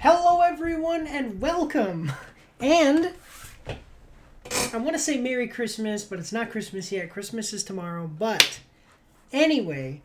Hello, everyone, and welcome. And I want to say Merry Christmas, but it's not Christmas yet. Christmas is tomorrow. But anyway,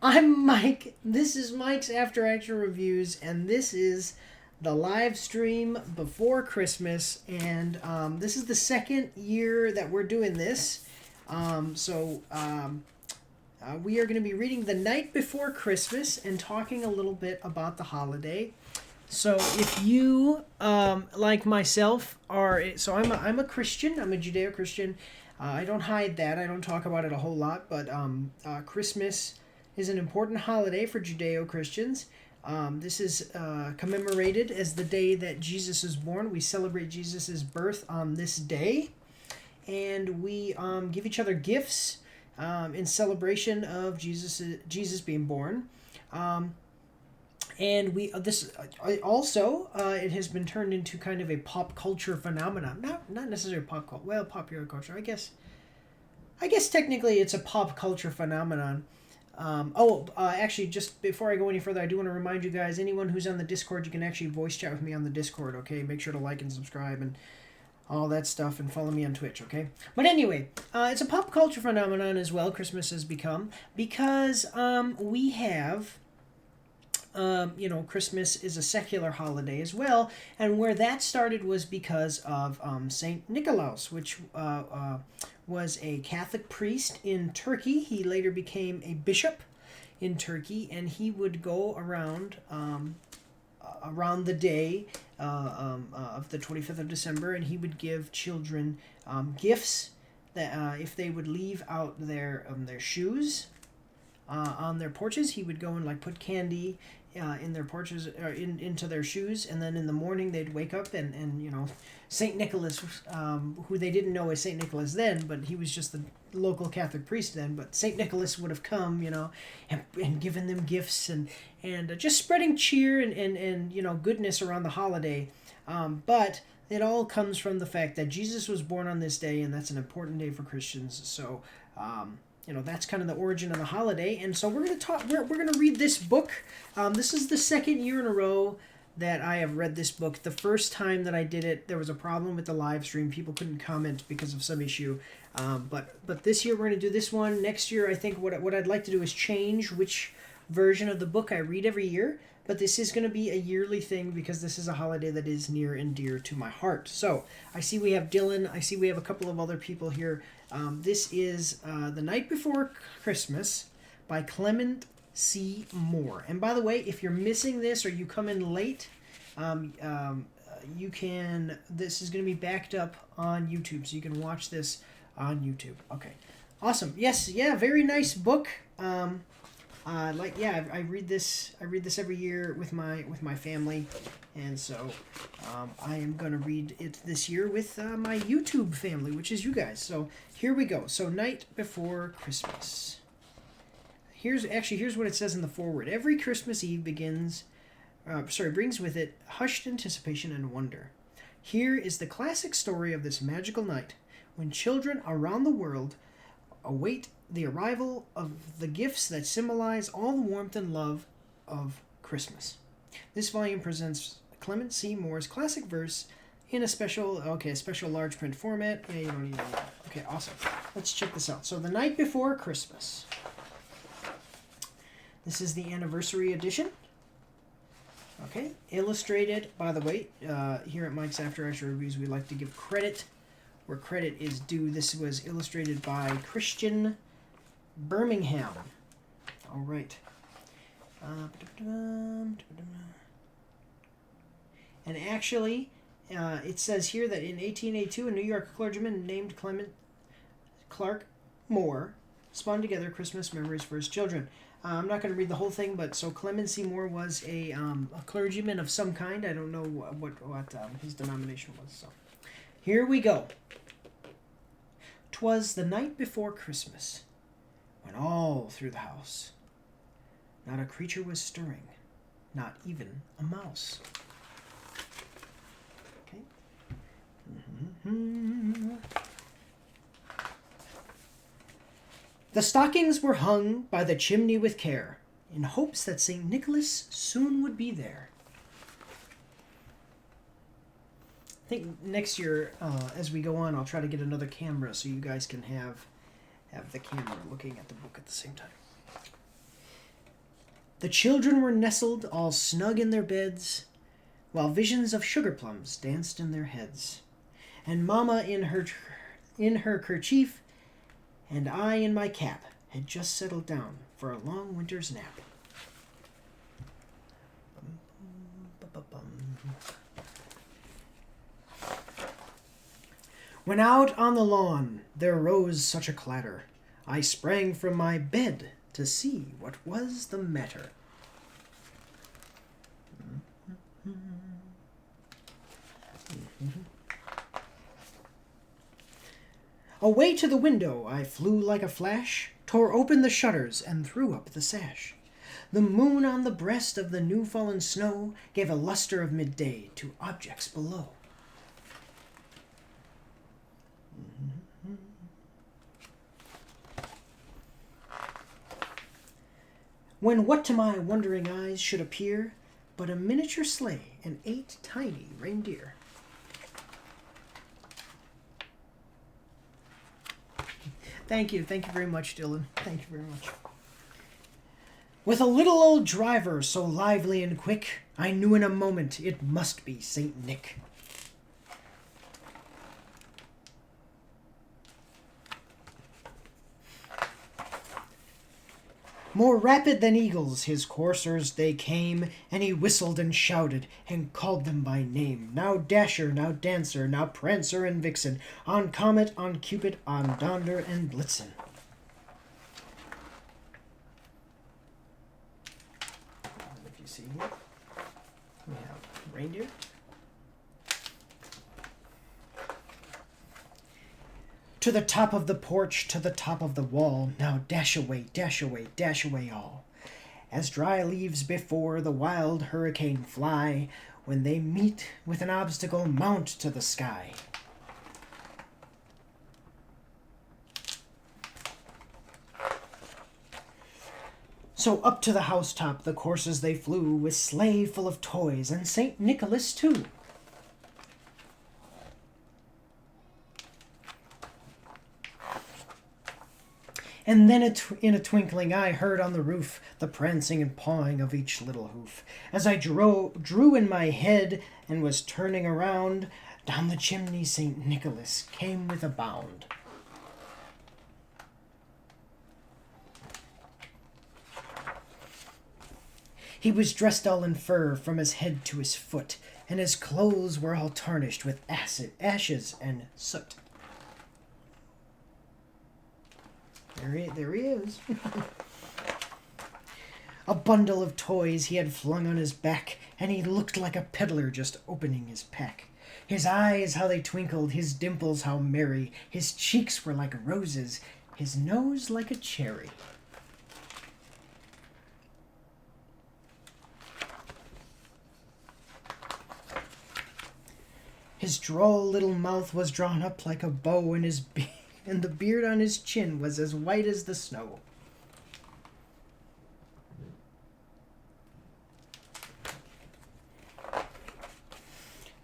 I'm Mike. This is Mike's After Action Reviews, and this is the live stream before Christmas. And this is the second year that we're doing this. We are going to be reading The Night Before Christmas and talking a little bit about the holiday. So if you, like myself, I'm a Christian. I'm a Judeo-Christian. I don't hide that. I don't talk about it a whole lot. But Christmas is an important holiday for Judeo-Christians. This is commemorated as the day that Jesus is born. We celebrate Jesus' birth on this day. And we give each other gifts in celebration of Jesus being born, and it has been turned into kind of a pop culture phenomenon. Not necessarily pop culture. Well, popular culture, I guess. I guess technically it's a pop culture phenomenon. Actually, just before I go any further, I do want to remind you guys, anyone who's on the Discord, you can actually voice chat with me on the Discord. Okay, make sure to like and subscribe and all that stuff, and follow me on Twitch, okay? But anyway, it's a pop culture phenomenon as well, Christmas has become, because we have, Christmas is a secular holiday as well, and where that started was because of Saint Nicholas, which was a Catholic priest in Turkey. He later became a bishop in Turkey, and he would go around the day of the 25th of December, and he would give children gifts that if they would leave out their shoes on their porches, he would go and put candy in their porches or into their shoes, and then in the morning they'd wake up and Saint Nicholas, who they didn't know as Saint Nicholas then, but he was just the local Catholic priest then, but Saint Nicholas would have come, and given them gifts and just spreading cheer and goodness around the holiday. But it all comes from the fact that Jesus was born on this day, and that's an important day for Christians. So, that's kind of the origin of the holiday. And so we're going to talk. We're going to read this book. This is the second year in a row that I have read this book. The first time that I did it, there was a problem with the live stream. People couldn't comment because of some issue. But this year we're going to do this one. Next year, I think what I'd like to do is change which version of the book I read every year. But this is going to be a yearly thing because this is a holiday that is near and dear to my heart. So I see we have Dylan. I see we have a couple of other people here. This is The Night Before Christmas by Clement C. Moore. And by the way, if you're missing this or you come in late, you can. This is going to be backed up on YouTube, so you can watch this on YouTube. Okay, awesome. Yes, yeah, very nice book. I read this every year with my family, and so I am gonna read it this year with my YouTube family, which is you guys. So here we go. So Night Before Christmas. Here's what it says in the foreword. Every Christmas Eve brings with it hushed anticipation and wonder. Here is the classic story of this magical night when children around the world await the arrival of the gifts that symbolize all the warmth and love of Christmas. This volume presents Clement C. Moore's classic verse in a special large print format. Yeah, you don't need that. Okay, awesome. Let's check this out. So, The Night Before Christmas. This is the anniversary edition. Okay, illustrated, by the way, here at Mike's After Action Reviews, we like to give credit where credit is due. This was illustrated by Christian Birmingham. All right. And actually, it says here that in 1882, a New York clergyman named Clement Clark Moore spun together Christmas memories for his children. I'm not going to read the whole thing, but so Clement C. Moore was a clergyman of some kind. I don't know what his denomination was. So here we go. 'Twas the night before Christmas, when all through the house not a creature was stirring, not even a mouse. Okay. The stockings were hung by the chimney with care, in hopes that St. Nicholas soon would be there. I think next year, as we go on, I'll try to get another camera so you guys can have the camera looking at the book at the same time. The children were nestled all snug in their beds, while visions of sugar plums danced in their heads. And Mamma in her kerchief, and I in my cap, had just settled down for a long winter's nap. When out on the lawn there rose such a clatter, I sprang from my bed to see what was the matter. Away to the window I flew like a flash, tore open the shutters and threw up the sash. The moon on the breast of the new-fallen snow gave a luster of midday to objects below. When what to my wondering eyes should appear but a miniature sleigh and 8 tiny reindeer. Thank you very much, Dylan. Thank you very much. With a little old driver so lively and quick, I knew in a moment it must be Saint Nick. More rapid than eagles his coursers they came, and he whistled and shouted, and called them by name. Now Dasher, now Dancer, now Prancer and Vixen, on Comet, on Cupid, on Donder and Blitzen. If you see here, we have reindeer. To the top of the porch, to the top of the wall, now dash away, dash away, dash away all. As dry leaves before the wild hurricane fly, when they meet with an obstacle, mount to the sky. So up to the housetop the coursers they flew, with sleigh full of toys, and St. Nicholas too. And then in a twinkling I heard on the roof the prancing and pawing of each little hoof. As I drew in my head and was turning around, down the chimney St. Nicholas came with a bound. He was dressed all in fur from his head to his foot, and his clothes were all tarnished with ashes and soot. There he is. A bundle of toys he had flung on his back, and he looked like a peddler just opening his pack. His eyes, how they twinkled, his dimples, how merry, his cheeks were like roses, his nose like a cherry. His droll little mouth was drawn up like a bow, and and the beard on his chin was as white as the snow.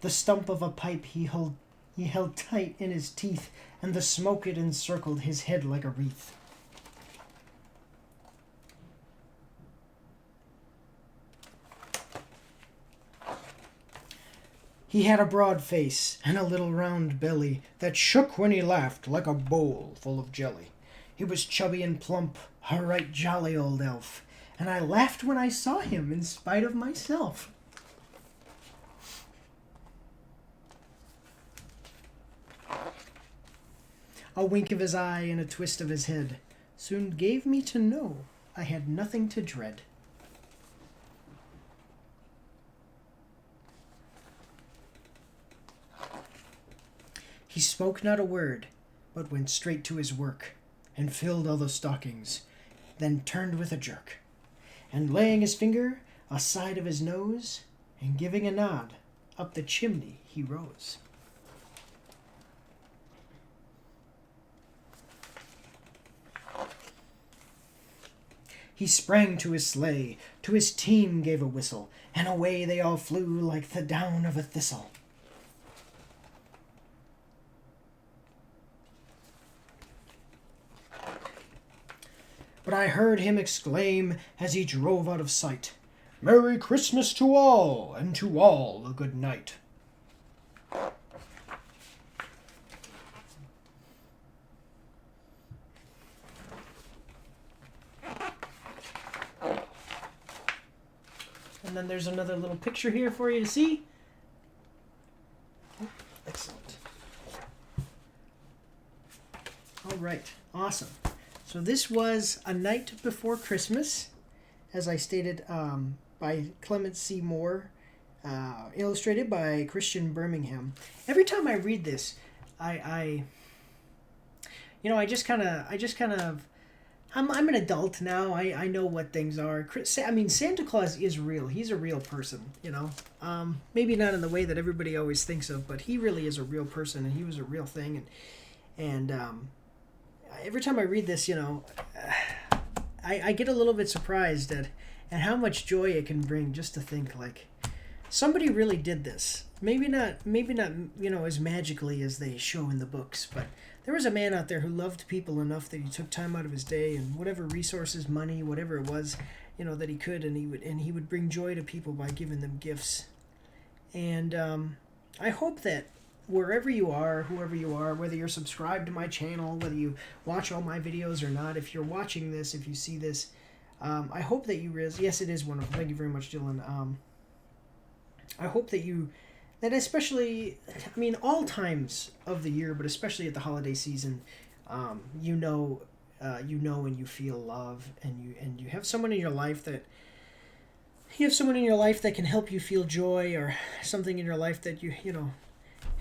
The stump of a pipe he held tight in his teeth, and the smoke it encircled his head like a wreath. He had a broad face and a little round belly that shook when he laughed like a bowl full of jelly. He was chubby and plump, a right jolly old elf, and I laughed when I saw him in spite of myself. A wink of his eye and a twist of his head soon gave me to know I had nothing to dread. He spoke not a word, but went straight to his work, and filled all the stockings, then turned with a jerk, and laying his finger aside of his nose, and giving a nod, up the chimney he rose. He sprang to his sleigh, to his team gave a whistle, and away they all flew like the down of a thistle. but I heard him exclaim as he drove out of sight, "Merry Christmas to all, and to all a good night." And then there's another little picture here for you to see. Excellent. All right, awesome. So this was A Night Before Christmas, as I stated, by Clement C. Moore, illustrated by Christian Birmingham. Every time I read this, I just kind of, I'm an adult now. I know what things are. I mean, Santa Claus is real. He's a real person, Maybe not in the way that everybody always thinks of, but he really is a real person, and he was a real thing. And every time I read this, I get a little bit surprised at how much joy it can bring just to think, like, somebody really did this. Maybe not, as magically as they show in the books, but there was a man out there who loved people enough that he took time out of his day and whatever resources, money, whatever it was, that he could, and he would bring joy to people by giving them gifts. And I hope that wherever you are, whoever you are, whether you're subscribed to my channel, whether you watch all my videos or not, if you're watching this, if you see this, I hope that you realize, yes, it is wonderful. Thank you very much, Dylan. I hope that especially, all times of the year, but especially at the holiday season, you know and you feel love, and you have someone in your life that can help you feel joy, or something in your life that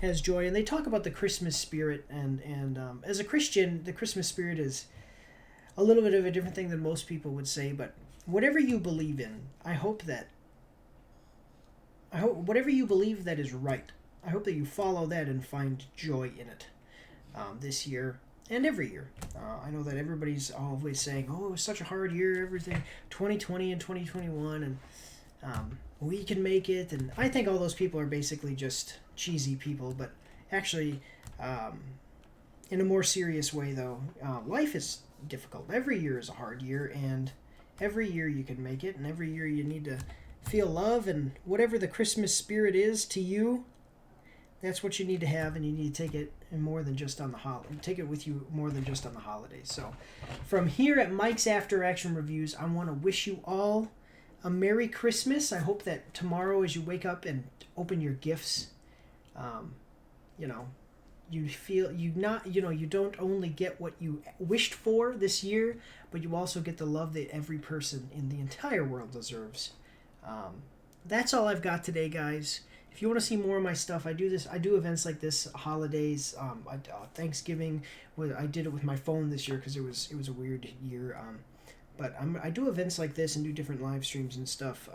has joy. And they talk about the Christmas spirit, and as a Christian, the Christmas spirit is a little bit of a different thing than most people would say. But whatever you believe in, I hope whatever you believe that is right, I hope that you follow that and find joy in it this year and every year. I know that everybody's always saying, "Oh, it was such a hard year, everything, 2020 and 2021, and we can make it." And I think all those people are basically just cheesy people. But actually, in a more serious way, though, life is difficult. Every year is a hard year, and every year you can make it, and every year you need to feel love, and whatever the Christmas spirit is to you, that's what you need to have, and you need to take it more than just on the take it with you more than just on the holidays. So from here at Mike's After Action Reviews, I want to wish you all a Merry Christmas. I hope that tomorrow, as you wake up and open your gifts, you feel you don't only get what you wished for this year, but you also get the love that every person in the entire world deserves. That's all I've got today, guys. If you want to see more of my stuff, I do events like this, holidays, Thanksgiving. I did it with my phone this year because it was a weird year. But I do events like this and do different live streams and stuff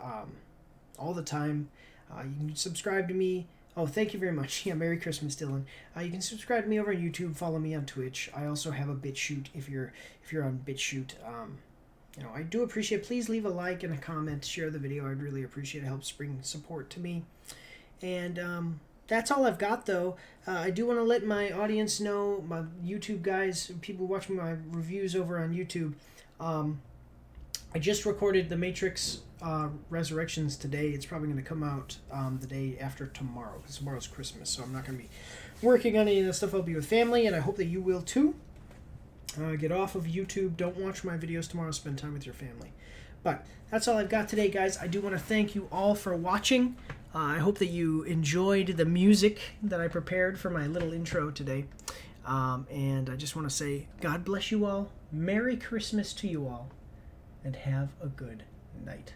all the time. You can subscribe to me. Oh, thank you very much. Yeah, Merry Christmas, Dylan. You can subscribe to me over on YouTube. Follow me on Twitch. I also have a BitChute if you're on BitChute. I do appreciate. Please leave a like and a comment. Share the video. I'd really appreciate it. It helps bring support to me. And that's all I've got, though. I do want to let my audience know, my YouTube guys, people watching my reviews over on YouTube. I just recorded The Matrix Resurrections today. It's probably going to come out the day after tomorrow, because tomorrow's Christmas, so I'm not going to be working on any of the stuff. I'll be with family, and I hope that you will too. Get off of YouTube. Don't watch my videos tomorrow. Spend time with your family. But that's all I've got today, guys. I do want to thank you all for watching. I hope that you enjoyed the music that I prepared for my little intro today. And I just want to say, God bless you all. Merry Christmas to you all. And have a good night.